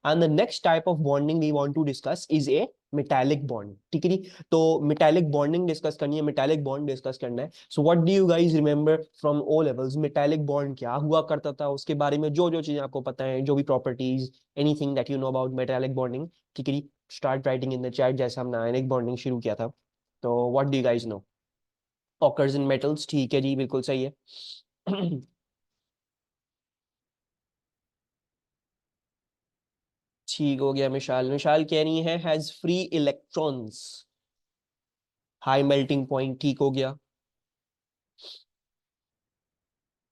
And the next type of bonding we want to discuss is a metallic bond, ठीक है जी। तो metallic bonding discuss करनी है, metallic bond discuss करना है। So what do you guys remember from O levels, metallic bond क्या हुआ करता था, उसके बारे में जो जो चीजें आपको पता है, जो भी properties, anything that you know about metallic bonding, ठीक है जी। Start writing in the chat, जैसे हमने आयनिक बॉन्डिंग शुरू किया था। तो what do you guys know? Occurs in metals, ठीक है जी, बिल्कुल सही है। ठीक हो गया। मिशाल, मिशाल कह रही है has free electrons, high melting point, ठीक हो गया।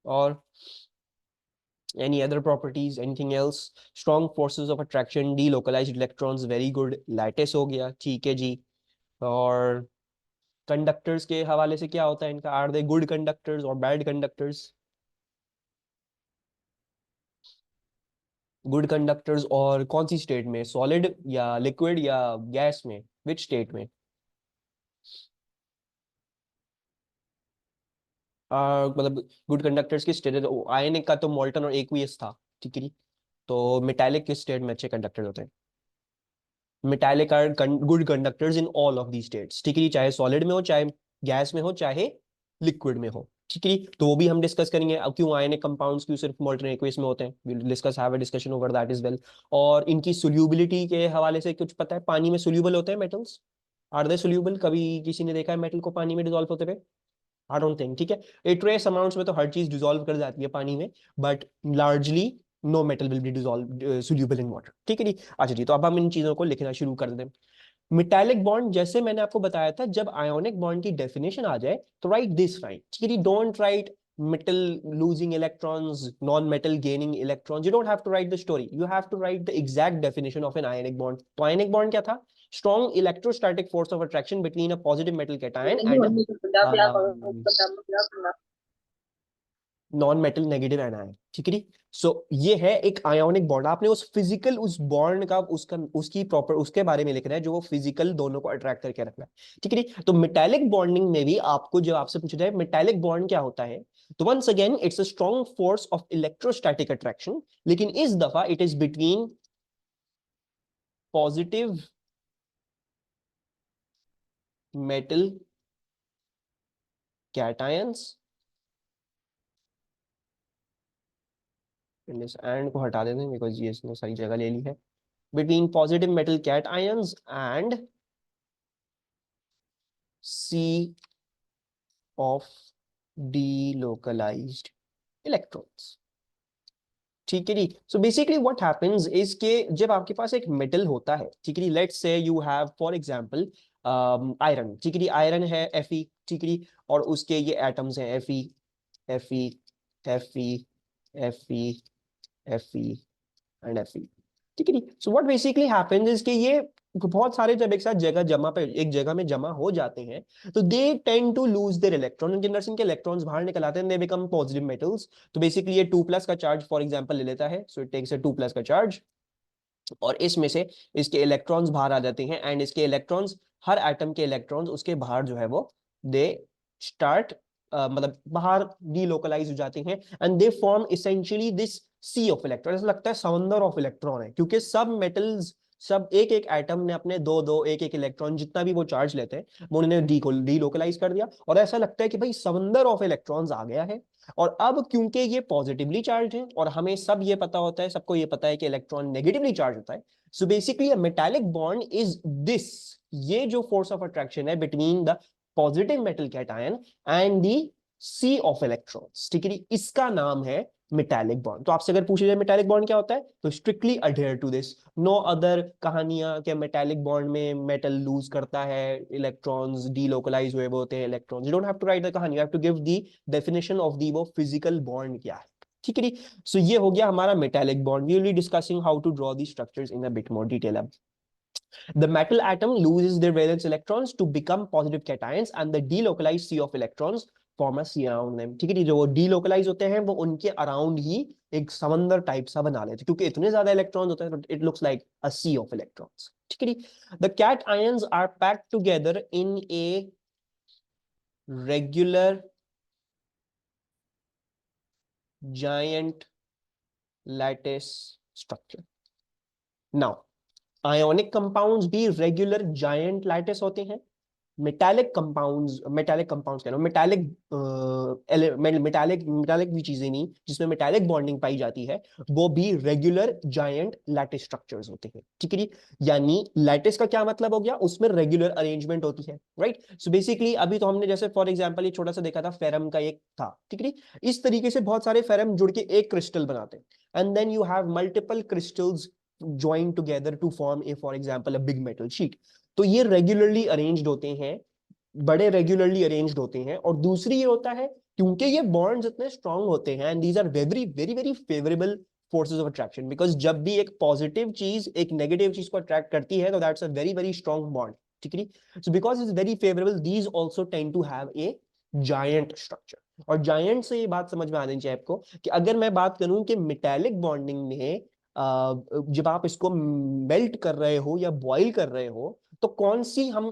और any other properties, anything else? Strong forces of attraction, delocalized electrons, very good, lattice हो गया, ठीक है जी। और कंडक्टर्स के हवाले से क्या होता है इनका, आर दे गुड कंडक्टर्स और बैड कंडक्टर्स? गुड कंडक्टर्स, और कौन सी स्टेट में, सॉलिड या लिक्विड या गैस में, विच स्टेट में? मतलब गुड कंडक्टर्स की स्टेट, आयनिक का तो मोल्टन और एक्वियस था, ठीक है जी। तो मेटालिक किस स्टेट में अच्छे कंडक्टर होते हैं? Metallic are good conductors in all of the states, ठीक है जी, चाहे सॉलिड में हो, चाहे गैस में हो, चाहे लिक्विड में हो, ठीक है जी। तो वो भी हम डिस्कस करेंगे, अब क्यों आयनिक कंपाउंड्स क्यों सिर्फ मोल्टन एक्वियस में होते हैं, will discuss, have a discussion over that is well. और इनकी सोल्यूबिलिटी के हवाले से कुछ पता है, पानी में सोल्यूबल होते हैं मेटल्स? Are they soluble? कभी किसी ने देखा है मेटल को पानी में डिसॉल्व होते हुए? आई डोंट थिंक, ठीक है। ए ट्रेस अमाउंट्स में तो हर चीज डिसॉल्व कर जाती है पानी में, but largely no metal will be dissolve soluble in water, ठीक है जी। अच्छा जी, तो अब हम इन चीजों को लिखना शुरू कर दें। मेटालिक बॉन्ड, जैसे मैंने आपको बताया था, जब आयोनिक बॉन्ड की डेफिनेशन आ जाए तो राइट दिस, राइट, ठीक है, don't write metal losing electrons, non-metal gaining electrons. You don't have to write the story, you have to write the exact definition of an ionic bond. तो ionic bond क्या था? Strong electrostatic force of attraction between a positive metal cation and non metal negative anion, ठीक है जी। सो ये है एक ionic bond, आपने उस फिजिकल उस बॉन्ड का उसका उसकी प्रॉपर उसके बारे में लिखना है, जो वो फिजिकल दोनों को अट्रैक्ट करके रखना है, ठीक है जी। तो मेटालिक बॉन्डिंग में भी आपको जब आपसे पूछा जाए मेटालिक बॉन्ड क्या होता है, तो once again it's a strong force of electrostatic attraction, लेकिन इस दफा it is between positive metal cations, and को हटा देते हैं बिकॉज ये इसने सारी जगह ले ली है, between positive metal cations and C of delocalized electrons, ठीक है जी। So basically what happens is के जब आपके पास एक मेटल होता है, ठीक है जी, let's say you have for example iron, ठीक है जी, आयरन है Fe, ठीक है जी, और उसके ये एटम्स हैं Fe, Fe, Fe, Fe, Fe and Fe, ठीक है जी। So what basically happens is कि ये बहुत सारे जब एक साथ जगह जमा पे एक जगह में जमा हो जाते हैं, तो they tend to lose their electron, उनके अंदर से इनके इलेक्ट्रॉन्स बाहर निकल आते हैं, दे बिकम पॉजिटिव मेटल्स। तो बेसिकली ये 2+ का चार्ज फॉर एग्जांपल ले लेता है, सो इट टेक्स अ 2+ का चार्ज, और इसमें से इसके इलेक्ट्रॉन्स बाहर आ जाते हैं, एंड इसके इलेक्ट्रॉन्स, हर एटम के इलेक्ट्रॉन्स उसके बाहर जो है वो दे स्टार्ट मतलब बाहर डीलोकलाइज हो जाते हैं, and they form essentially this sea of electron. ऐसा लगता है समंदर ऑफ इलेक्ट्रॉन है, क्योंकि सब मेटल्स, सब एक एक एटम ने अपने दो दो एक एक इलेक्ट्रॉन जितना भी वो चार्ज लेते हैं वो उन्होंने डीलोकलाइज कर दिया, और ऐसा लगता है कि भाई समंदर ऑफ इलेक्ट्रॉन्स आ गया है। और अब क्योंकि ये पॉजिटिवली चार्ज है, और हमें सब ये पता होता है, सबको ये पता है कि इलेक्ट्रॉन नेगेटिवली चार्ज होता है, so basically a metallic bond is this, ये जो फोर्स ऑफ अट्रैक्शन है between the positive metal cation and the sea of electrons, ठीक है, इसका नाम है मेटालिक बॉन्ड। तो आपसे अगर पूछे जाए मेटालिक बॉन्ड क्या होता है, तो strictly adhere to this, no other कहानियां कि मेटालिक बॉन्ड में मेटल लूज करता है इलेक्ट्रॉन्स, डीलोकलाइज हुए होते हैं electrons, you don't have to write the कहानी, you have to give the definition of the वो फिजिकल बॉन्ड क्या है, ठीक है। सो ये हो गया हमारा metallic bond, we will be discussing how to draw the structures in a bit more detail. अब the metal atom loses their valence electrons to become positive cations and the delocalized sea of electrons form a sea around them, ठीक है, जो वो delocalize होते हैं वो उनके around ही एक समंदर टाइप सा बना लेते हैं, क्योंकि इतने ज्यादा इलेक्ट्रॉन्स होते हैं, it looks like a sea of electrons, ठीक है। the cations are packed together in a regular giant lattice structure, now ionic compounds भी रेगुलर जायंट लैटिस होते हैं। मेटालिक कंपाउंड्स कह रहा हूँ, मेटालिक भी चीजें नहीं जिसमें मेटालिक बॉन्डिंग पाई जाती है, वो भी रेगुलर जायंट लैटिस स्ट्रक्चर्स होते हैं, ठीक है। यानी लैटिस का क्या मतलब हो गया, उसमें रेगुलर अरेंजमेंट होती है, राइट। सो बेसिकली अभी तो हमने जैसे फॉर एग्जांपल ये छोटा सा देखा था, फेरम का एक था, ठीक है। इस तरीके से बहुत सारे फेरम जुड़ के एक क्रिस्टल बनाते हैं, and then you have multiple crystals join together to form a for example a big metal sheet. तो ये रेगुलरली अरेंज्ड होते हैं, बड़े रेगुलरली अरेंज्ड होते हैं। और दूसरी ये होता है क्योंकि ये बॉन्ड्स इतने स्ट्रांग होते हैं, and these are very very very favourable forces of attraction, because जब भी एक पॉजिटिव चीज एक नेगेटिव चीज को अट्रैक्ट करती है तो that's a very very strong bond, ठीक है। So because it's very favourable these also tend to have a giant structure. और जायंट से ये बात समझ में आनी चाहिए आपको कि अगर मैं बात करूं कि मेटालिक बॉन्डिंग में जब आप इसको मेल्ट कर रहे हो या बॉईल कर रहे हो तो कौन सी हम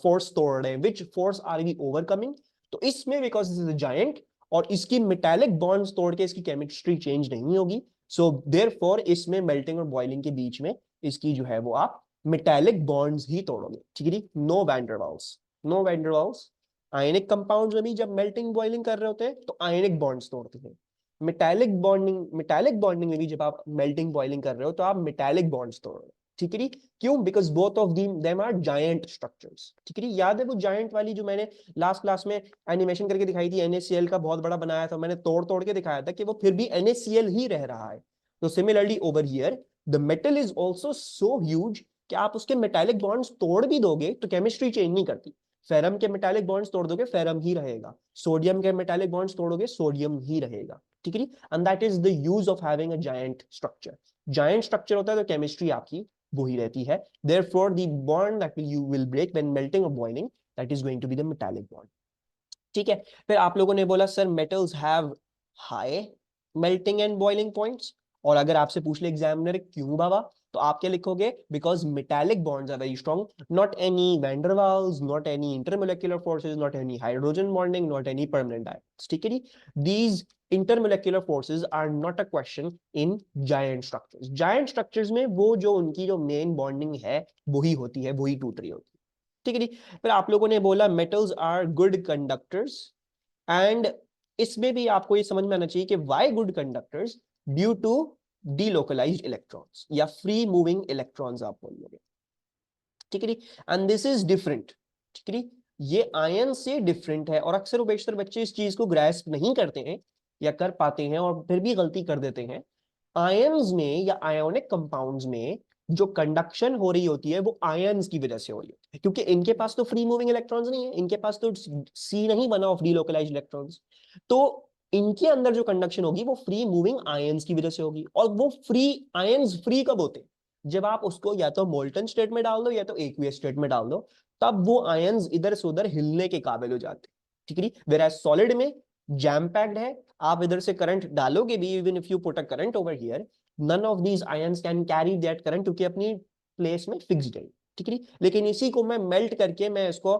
फोर्स तोड़ रहे हैं, which force are we overcoming. तो इसमें because this is a giant और इसकी मेटालिक बॉन्ड्स तोड़ के इसकी केमिस्ट्री चेंज नहीं होगी, सो देयरफॉर इसमें मेल्टिंग और बॉइलिंग के बीच में इसकी जो है वो आप मेटालिक बॉन्ड्स ही तोड़ोगे, ठीक है। No van der Waals, no van der Waals. Ionic compounds में भी जब मेल्टिंग बॉइलिंग कर रहे होते हैं तो आयनिक बॉन्ड्स तोड़ते हैं। मेटालिक बॉन्डिंग में भी जब आप मेल्टिंग बॉइलिंग कर रहे हो तो आप मेटालिक बॉन्ड्स तोड़ रहे हो, ठीक है। क्यों, because both of them are giant structures, ठीक है। याद है वो जायंट वाली जो मैंने लास्ट क्लास में एनिमेशन करके दिखाई थी, NaCl का बहुत बड़ा बनाया था, मैंने तोड़ तोड़ के दिखाया था कि वो फिर भी NaCl ही रह रहा है। तो similarly over here the metal is also so huge कि आप उसके मेटालिक बॉन्ड्स तोड़ भी दोगे तो केमिस्ट्री चेंज नहीं करती। फेरम के मेटालिक बॉन्ड्स तोड़ दोगे फेरम ही रहेगा, सोडियम के मेटालिक बॉन्ड्स तोड़ोगे सोडियम ही रहेगा, ठीक है। And that is the use of having a giant structure. Giant structure होता है तो केमिस्ट्री आपकी वही रहती है। Therefore the bond that you will break when melting or boiling, that is going to be the metallic bond, ठीक है। फिर आप लोगों ने बोला sir metals have high melting and boiling points, और अगर आपसे पूछ ले एग्जामिनर क्यों बाबा, तो आप क्या लिखोगे, because metallic bonds are very strong, not any Van der Waals, not any intermolecular forces, not any hydrogen bonding, not any permanent ions, ठीक है। These intermolecular forces are not a question in giant structures. Giant structures में वो जो उनकी जो main bonding है वही होती है, वही टूट रही होती है, ठीक है। फिर आप लोगों ने बोला metals are good conductors, and इसमें भी आपको ये समझ में आना चाहिए कि why good conductors, due to delocalised electrons या फ्री मूविंग इलेक्ट्रॉन्स आप बोल लोगे, ठीक है। एंड दिस इज डिफरेंट, ठीक है। ये आयन से डिफरेंट है और अक्सर बेशतर बच्चे इस चीज को ग्रैस्प नहीं करते हैं या कर पाते हैं और फिर भी गलती कर देते हैं। आयंस में या आयोनिक कंपाउंड्स में जो कंडक्शन हो रही होती है वो आयंस की वजह से हो रही होती है, क्योंकि इनके पास तो फ्री मूविंग इलेक्ट्रॉन्स नहीं है, इनके पास तो सी नहीं बना ऑफ डीलोकलाइज्ड इलेक्ट्रॉन्स। तो इनके अंदर जो कंडक्शन होगी वो फ्री मूविंग आयंस की वजह से होगी। और वो फ्री आयंस फ्री कब होते हैं, जब आप उसको या तो मोल्टन स्टेट में डाल दो या तो एक्वियस स्टेट में डाल दो, तब वो आयंस इधर से उधर हिलने के काबिल हो जाते हैं, ठीक है। वेयर सॉलिड में जैम पैक्ड है, आप इधर से करंट डालोगे भी, even if you put a current over here, none of these ions can carry that current, क्योंकि अपनी प्लेस में फिक्स्ड है, ठीक है। लेकिन इसी को मैं मेल्ट करके मैं इसको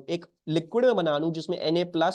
एक लिक्विड में बना लूं जिसमें Na+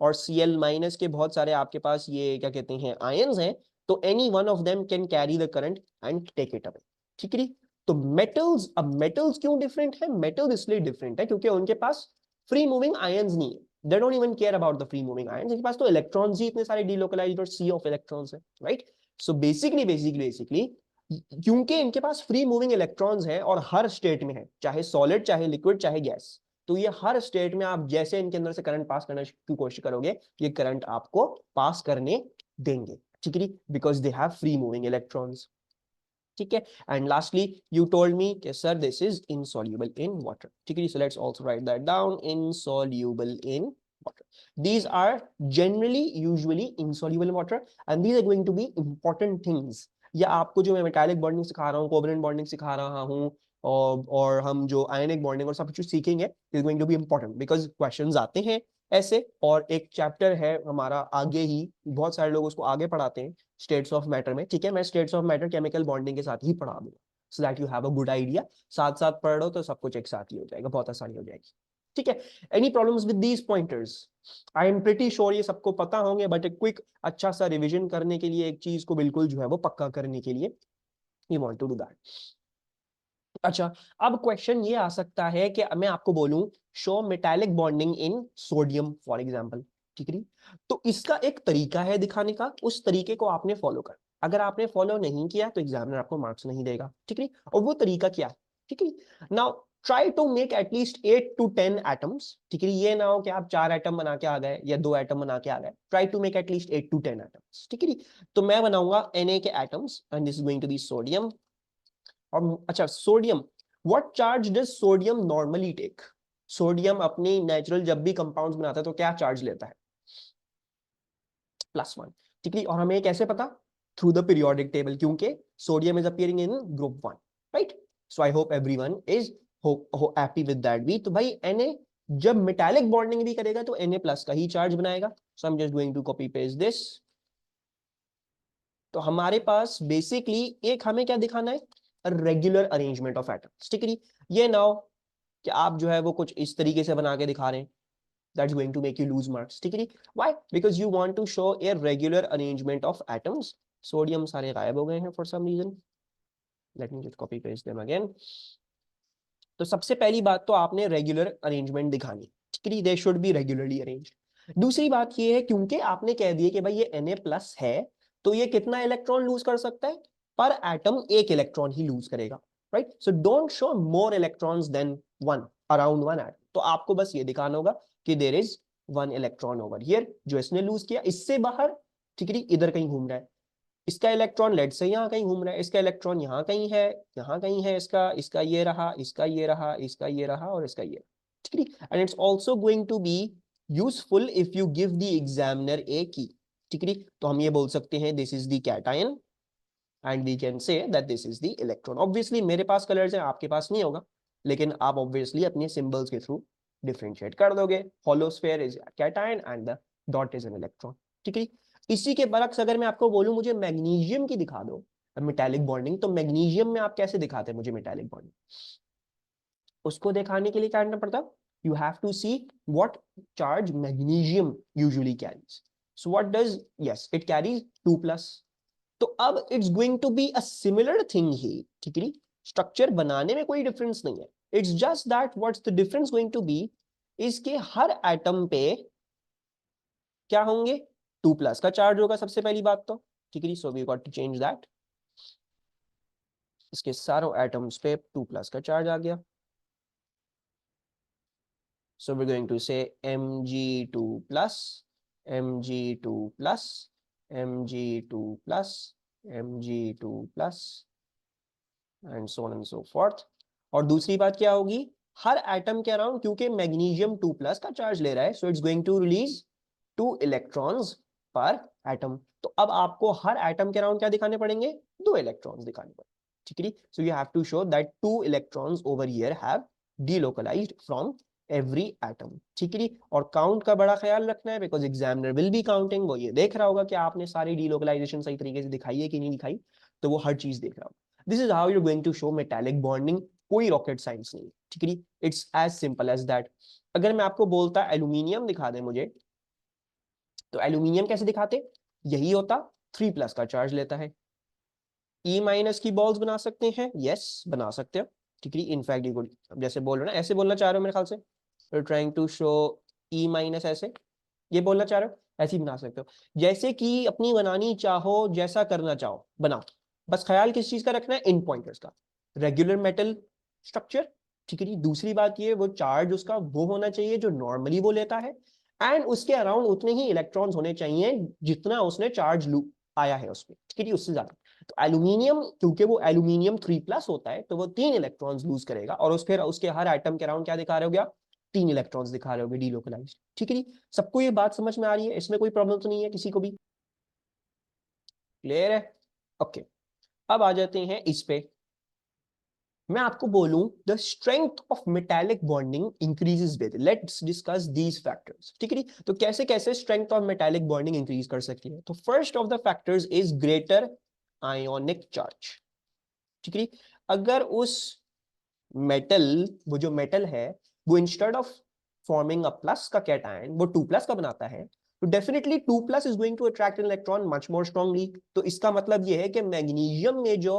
और Cl- के बहुत सारे आपके पास ये क्या कहते हैं आयंस हैं, तो any one of them can carry the current and take it away, ठीक है। तो मेटल्स, अब मेटल्स क्यों डिफरेंट है, मेटल्स इसलिए डिफरेंट है क्योंकि उनके पास फ्री मूविंग आयंस नहीं है, they don't even care about the free moving ions, इनके पास तो इलेक्ट्रॉन्स ही इतने सारे डीलोकलाइज्ड और सी ऑफ इलेक्ट्रॉन्स है, राइट। सो बेसिकली क्योंकि इनके पास फ्री मूविंग इलेक्ट्रॉन्स हैं और हर स्टेट में है, चाहे सॉलिड चाहे लिक्विड चाहे गैस, तो ये हर स्टेट में आप जैसे इनके अंदर से करंट पास करने की कोशिश करोगे ये करंट आपको पास करने देंगे, ठीक है, because they have free moving electrons, ठीक है। And lastly you told me कि sir this is insoluble in water, ठीक है। So let's also write that down, insoluble in water. These are generally usually insoluble in water and these are going to be important things. या आपको जो मैं metallic bonding सिखा रहा हूँ, covalent bonding सिखा रहा हूँ, और हम जो आयनिक बॉन्डिंग और सब कुछ सीखेंगे is going to be important because questions आते हैं ऐसे। और एक चैप्टर है हमारा आगे ही, बहुत सारे लोग उसको आगे पढ़ाते हैं स्टेट्स ऑफ मैटर में, ठीक है। मैं states of matter chemical bonding के साथ ही पढ़ा दूंगा so that you have a good idea. साथ साथ पढ़ लो तो सब कुछ एक साथ ही हो जाएगा, बहुत आसानी हो जाएगी, ठीक है। Any problems with these pointers, I am pretty sure ये सबको पता होंगे, बट एक क्विक अच्छा सा रिवीजन करने के लिए, एक चीज को बिल्कुल जो है वो पक्का करने के लिए, you want to do that. अच्छा, अब क्वेश्चन ये आ सकता है कि मैं आपको बोलूं show metallic bonding in sodium for example, ठीक है। तो इसका एक तरीका है दिखाने का, उस तरीके को आपने फॉलो कर, अगर आपने फॉलो नहीं किया तो एग्जामिनर आपको मार्क्स नहीं देगा, ठीक है। और वो तरीका क्या है, ठीक है। Now try to make at least 8 to 10 atoms, ठीक है। ये ना हो कि आप 4 एटम बना के आ गए या 2 एटम बना के आ गए, try to make at least 8 to 10 atoms, ठीक है। तो मैं बनाऊंगा Na के atoms and this is going to be sodium. और अच्छा, sodium, what charge does sodium normally take? Sodium अपनी नेचुरल जब भी कंपाउंड्स बनाता है तो क्या चार्ज लेता है? +1, ठीक है। और हमें ये कैसे पता? थ्रू द पीरियोडिक टेबल, क्योंकि sodium is appearing in group 1, right. So I hope everyone is happy with that भी। तो भाई Na जब मेटालिक बॉन्डिंग भी करेगा तो Na+ का ही चार्ज बनाएगा। So I am just going to copy paste this. तो हमारे पास बेसिकली एक हमें क्या दिखाना है, रेगुलर अरेंजमेंट ऑफ एटम्स, ठीक है। ये ना हो कि आप जो है वो कुछ इस तरीके से बना के दिखा रहे हैं, that's going to make you lose marks, ठीक है। why? because you want to show a regular arrangement of atoms। Sodium सारे गायब हो गए हैं for some reason, let me just copy paste them again। तो सबसे पहली बात तो आपने रेगुलर अरेंजमेंट दिखानी, ठीक है, they should be regularly arrange. दूसरी बात ये है, क्योंकि आपने कह दिया कि भाई ये Na+ है, तो ये कितना इलेक्ट्रॉन लूज कर सकता है? पर एटम एक इलेक्ट्रॉन ही लूज करेगा, right. So don't show more electrons than one around one atom. तो आपको बस ये दिखाना होगा कि there is 1 electron over here, जो इसने लूज किया, इससे बाहर, ठीक है, इधर कहीं घूम रहा है। इसका इलेक्ट्रॉन लेट से यहाँ कहीं घूम रहा है, इसका इलेक्ट्रॉन यहाँ कहीं है, यहाँ कहीं है, इसका इसका ये रहा, इसका ये रहा, इसका ये रहा और इसका ये, ठीक है। And it's also going to be useful if you give the examiner a key, ठीक है। तो हम ये बोल सकते हैं this is the cation and we can say that this is the electron. Obviously मेरे पास कलर्स हैं, आपके पास नहीं होगा, लेकिन आप ऑब्वियसली अपने सिंबल्स के थ्रू डिफरेंशिएट कर दोगे। Hollow sphere is cation and the dot is an electron, ठीक है। इसी के बरक्स अगर मैं आपको बोलूं मुझे मैग्नीशियम की दिखा दो मेटालिक बॉन्डिंग, तो मैग्नीशियम में आप कैसे दिखाते हैं मुझे मेटालिक बॉन्डिंग? उसको दिखाने के लिए क्या करना पड़ता? You have to see what charge magnesium usually carries. So what does, yes it carries 2+। तो अब it's going to be a similar thing ही, ठीक है। स्ट्रक्चर बनाने में कोई डिफरेंस नहीं है, it's just that what's the difference going to be, इसके हर एटम पे क्या होंगे? 2+ का चार्ज होगा सबसे पहली बात तो, ठीक है। So we got to change that, इसके सारों एटम्स पे 2+ का चार्ज आ गया। सो वी गोइंग टू से Mg2+, Mg2+, Mg2+, Mg2+, and so on and so forth. और दूसरी बात क्या होगी, हर एटम के अराउंड, क्योंकि मैग्नीशियम 2+ का चार्ज ले रहा है, so it's going to release 2 electrons पर एटम। तो अब आपको हर एटम के अराउंड क्या दिखाने पड़ेंगे? 2 इलेक्ट्रॉन्स दिखाने पड़ेंगे, ठीक है। So you have to show that 2 electrons over here have delocalised from every atom, ठीक है। और काउंट का बड़ा ख्याल रखना है, because examiner will be counting, वो ये देख रहा होगा कि आपने सारी डीलोकलाइजेशन सही तरीके से दिखाई है कि नहीं दिखाई, तो वो हर चीज देख रहा होगा। This is how you going to show metallic bonding, कोई रॉकेट साइंस नहीं, ठीक है। It's as simple as that. अगर मैं आपको बोलता एल्यूमिनियम दिखा दे मुझे, तो एल्यूमिनियम कैसे दिखाते? यही होता, 3+ का चार्ज लेता है। E- की बॉल्स बना सकते हैं, यस बना सकते हो, ठीक है। इनफैक्ट यू गुड, जैसे बोल रहे हो ना, ऐसे बोलना चाह रहे हो मेरे ख्याल से, ट्राइंग टू शो E-, ऐसे ये बोलना चाह रहे हो, ऐसे ही बना सकते हो। जैसे कि अपनी बनानी चाहो, जैसा करना चाहो बनाओ, बस ख्याल किस चीज का रखना है? इन पॉइंटर्स का, रेगुलर मेटल स्ट्रक्चर, ठीक है जी। दूसरी बात ये, वो चार्ज उसका वो होना चाहिए जो नॉर्मली वो लेता है, एंड उसके अराउंड उतने ही इलेक्ट्रॉन्स होने चाहिए जितना उसने चार्ज लू आया है उसमें, ठीक है जी, उससे ज्यादा। तो एल्यूमिनियम, क्योंकि वो एल्यूमिनियम 3+ होता है, तो वो 3 इलेक्ट्रॉन्स लूज करेगा, और उसके हर आइटम के अराउंड क्या दिखा रहे हो गया? 3 इलेक्ट्रॉन्स दिखा रहे होगे डीलोकलाइज्ड, ठीक है जी। सबको ये बात समझ में आ रही है? इसमें कोई प्रॉब्लम तो नहीं है किसी को भी? क्लियर है? ओके। अब आ जाते हैं इस पे। मैं आपको बोलूं the strength of metallic bonding increases with, let's discuss these factors, ठीक है। तो कैसे कैसे strength of metallic bonding increase कर सकती है? तो first of the factors is greater ionic charge, ठीक है। अगर उस मेटल, वो जो मेटल है, वो instead of forming a plus का कैटायन वो 2+ का बनाता है, तो definitely 2+ is going to attract an electron much more strongly. तो इसका मतलब ये है कि मैग्नीशियम में जो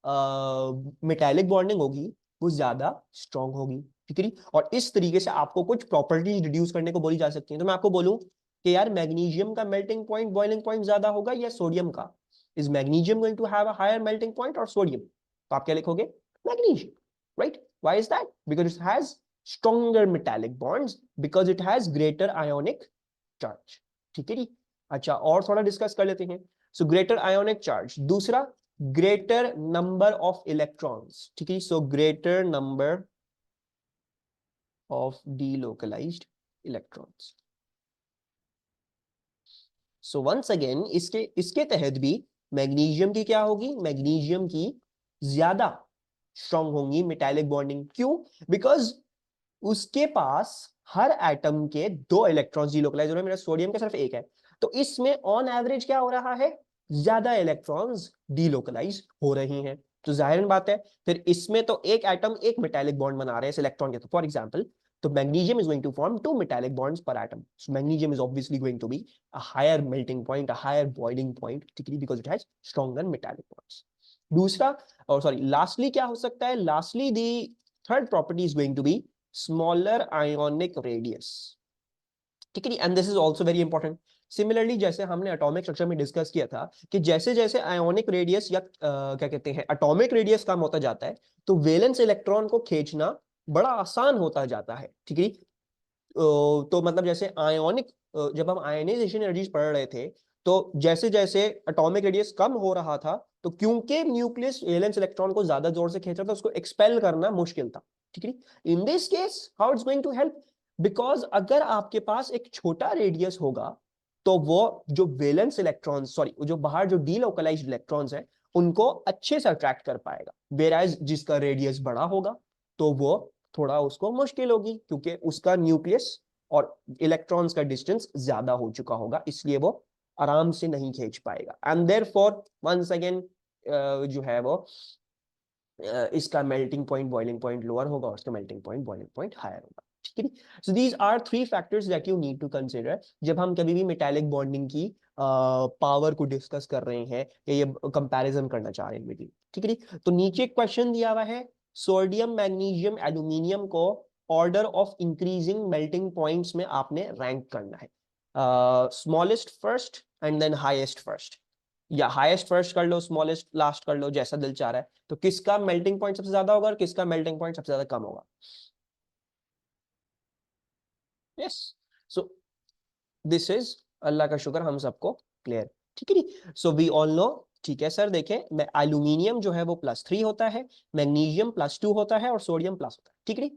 मेटालिक बॉन्डिंग होगी वो ज्यादा स्ट्रांग होगी, ठीक है। और इस तरीके से आपको कुछ प्रॉपर्टीज रिड्यूस करने को बोली जा सकती है। तो मैं आपको बोलूं कि यार मैग्नीशियम का मेल्टिंग पॉइंट बॉइलिंग पॉइंट ज्यादा होगा या सोडियम का, is magnesium going to have a higher melting point और सोडियम? तो आप क्या लिखोगे? Magnesium, right? Why is that? Because it has stronger metallic bonds, because it has greater ionic charge, ठीक है जी। अच्छा, और थोड़ा डिस्कस कर लेते हैं। सो ग्रेटर आयोनिक चार्ज, दूसरा ग्रेटर नंबर ऑफ इलेक्ट्रॉन्स, ठीक है। So greater number of delocalised electrons. So once again इसके इसके तहत भी मैग्नीशियम की क्या होगी? मैग्नीशियम की ज्यादा स्ट्रांग होंगी मेटालिक बॉन्डिंग। क्यों? बिकॉज उसके पास हर एटम के दो इलेक्ट्रॉन्स डीलोकलाइज हो रहे हैं, मेरा सोडियम का सिर्फ एक है। तो इसमें ऑन एवरेज क्या हो रहा है? ज्यादा इलेक्ट्रॉन्स डीलोकलाइज हो रही हैं। तो जाहिर बात है फिर इसमें तो एक एटम एक मेटालिक बॉन्ड बना रहे हैं इस इलेक्ट्रॉन के। तो फॉर एग्जांपल, तो magnesium is going to form two metallic bonds per atom. So magnesium is obviously going to be a higher melting point, a higher boiling point, because it has stronger metallic bonds. दूसरा, और sorry lastly क्या हो सकता है? Lastly the third property is going to be smaller ionic radius, ठीक है। And this is also very important. Similarly जैसे हमने एटॉमिक स्ट्रक्चर में डिस्कस किया था कि जैसे जैसे आयोनिक रेडियस या क्या कहते हैं एटॉमिक रेडियस कम होता जाता है तो वैलेंस इलेक्ट्रॉन को खींचना बड़ा आसान होता जाता है, ठीक है। तो मतलब जैसे आयोनिक, जब हम आयनाइजेशन एनर्जीज पढ़ रहे थे तो जैसे जैसे एटॉमिक रेडियस कम हो रहा था तो क्योंकि न्यूक्लियस वैलेंस इलेक्ट्रॉन को ज्यादा जोर से खींच रहा था, उसको एक्सपेल करना मुश्किल था, ठीक है। In this case how it's going to help? Because अगर आपके पास एक छोटा रेडियस होगा तो वो जो वैलेंस इलेक्ट्रॉन, सॉरी जो बाहर जो डीलोकलाइज्ड इलेक्ट्रॉन्स है उनको अच्छे से अट्रैक्ट कर पाएगा। वेराइज जिसका रेडियस बड़ा होगा तो वो थोड़ा उसको मुश्किल होगी क्योंकि उसका न्यूक्लियस और इलेक्ट्रॉन्स का डिस्टेंस ज्यादा हो चुका होगा, इसलिए वो आराम से नहीं खींच पाएगा। एंड देयरफॉर वंस अगेन जो है वो इसका melting point boiling point lower होगा और उसका melting point boiling point higher होगा, ठीक है। So these are three factors that you need to consider जब हम कभी भी मेटालिक बॉन्डिंग की पावर को डिस्कस कर रहे हैं या ये कंपैरिजन करना चाह रहे हैं, ठीक है। तो नीचे क्वेश्चन दिया हुआ है, सोडियम मैग्नीशियम एल्यूमिनियम को order of increasing melting points में आपने रैंक करना है, smallest first and then highest first, या हाईएस्ट फर्स्ट कर लो स्मॉलेस्ट लास्ट कर लो, जैसा दिल चाह रहा है। तो किसका मेल्टिंग पॉइंट सबसे ज्यादा होगा और किसका मेल्टिंग पॉइंट सबसे ज्यादा कम होगा? यस। सो दिस इज, अल्लाह का शुक्र हम सबको क्लियर, ठीक है जी। सो वी ऑल नो, ठीक है सर। देखें, एल्यूमिनियम जो है वो +3 होता है, मैग्नीशियम +2 होता है और सोडियम प्लस होता है, ठीक है।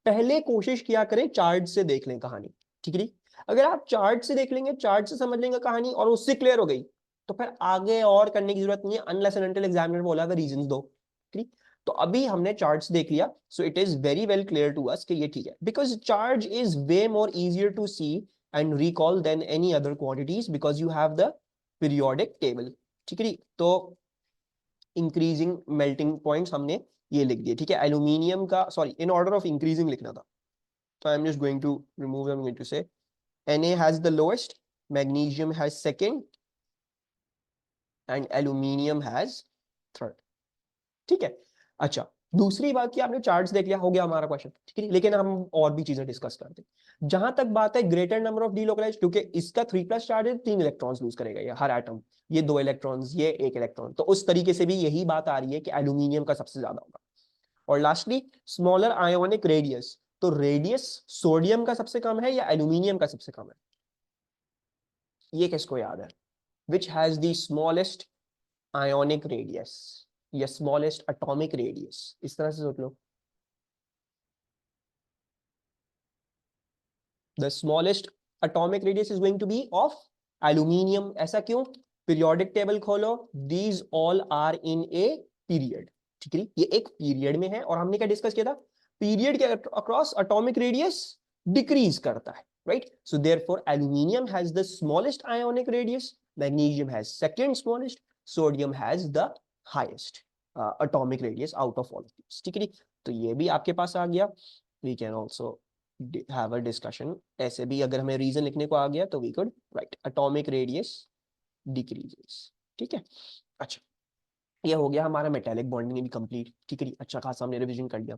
पहले कोशिश किया करें चार्ट से देख लें कहानी, ठीक है। अगर आप चार्ट से देख लेंगे, चार्ट से समझ लेंगे कहानी और उससे क्लियर हो गई तो फिर आगे और करने की जरूरत नहीं है, अनलेस एंड अनटिल एग्जामिनर बोला था रीजंस दो, ठीक। तो अभी हमने चार्ट्स देख लिया, so it is very well clear to us कि ये ठीक है, because charge is way more easier to see and recall than any other quantities because you have the periodic table, ठीक है। तो इंक्रीजिंग मेल्टिंग पॉइंट्स हमने ये लिख दिए, ठीक है। एल्यूमिनियम का, sorry in order of increasing लिखना था, तो I am just going to remove, I am going to say Na has the lowest, magnesium has second and aluminium has third, ठीक है। अच्छा, दूसरी बात की आपने चार्ट्स देख लिया, हो गया हमारा क्वेश्चन, ठीक है। लेकिन हम और भी चीजें डिस्कस करते हैं। जहां तक बात है ग्रेटर नंबर ऑफ डीलोकलाइज, क्योंकि इसका 3+ चार्ज है, 3 इलेक्ट्रॉन्स लूज करेगा ये हर एटम, ये 2 इलेक्ट्रॉन्स, ये 1 इलेक्ट्रॉन, तो उस तरीके से भी यही बात आ रही है कि एल्यूमिनियम का सबसे ज्यादा होगा। और लास्टली स्मॉलर आयोनिक रेडियस, तो रेडियस सोडियम का सबसे कम है या एल्यूमिनियम का सबसे कम है? ये किसको याद है? Which has the smallest ionic radius या स्मॉलेस्ट एटॉमिक रेडियस, इस तरह से सोच लो। The smallest atomic radius is going to be of aluminium. ऐसा क्यों? पीरियोडिक टेबल खोलो, these all are in a period, ठीक है। ये एक पीरियड में है और हमने क्या डिस्कस किया था? पीरियड के अक्रॉस एटॉमिक रेडियस डिक्रीज करता है, right. So therefore aluminium has the smallest ionic radius, magnesium has second smallest, sodium has the highest atomic radius out of all of these, ठीक है। तो ये भी आपके पास आ गया। We can also have a discussion, ऐसे भी अगर हमें रीजन लिखने को आ गया तो we could write atomic radius decreases, ठीक है। अच्छा, ये हो गया हमारा मेटेलिक बॉन्डिंग भी कंप्लीट, ठीक है जी, अच्छा खासा हमने रिवीजन कर लिया।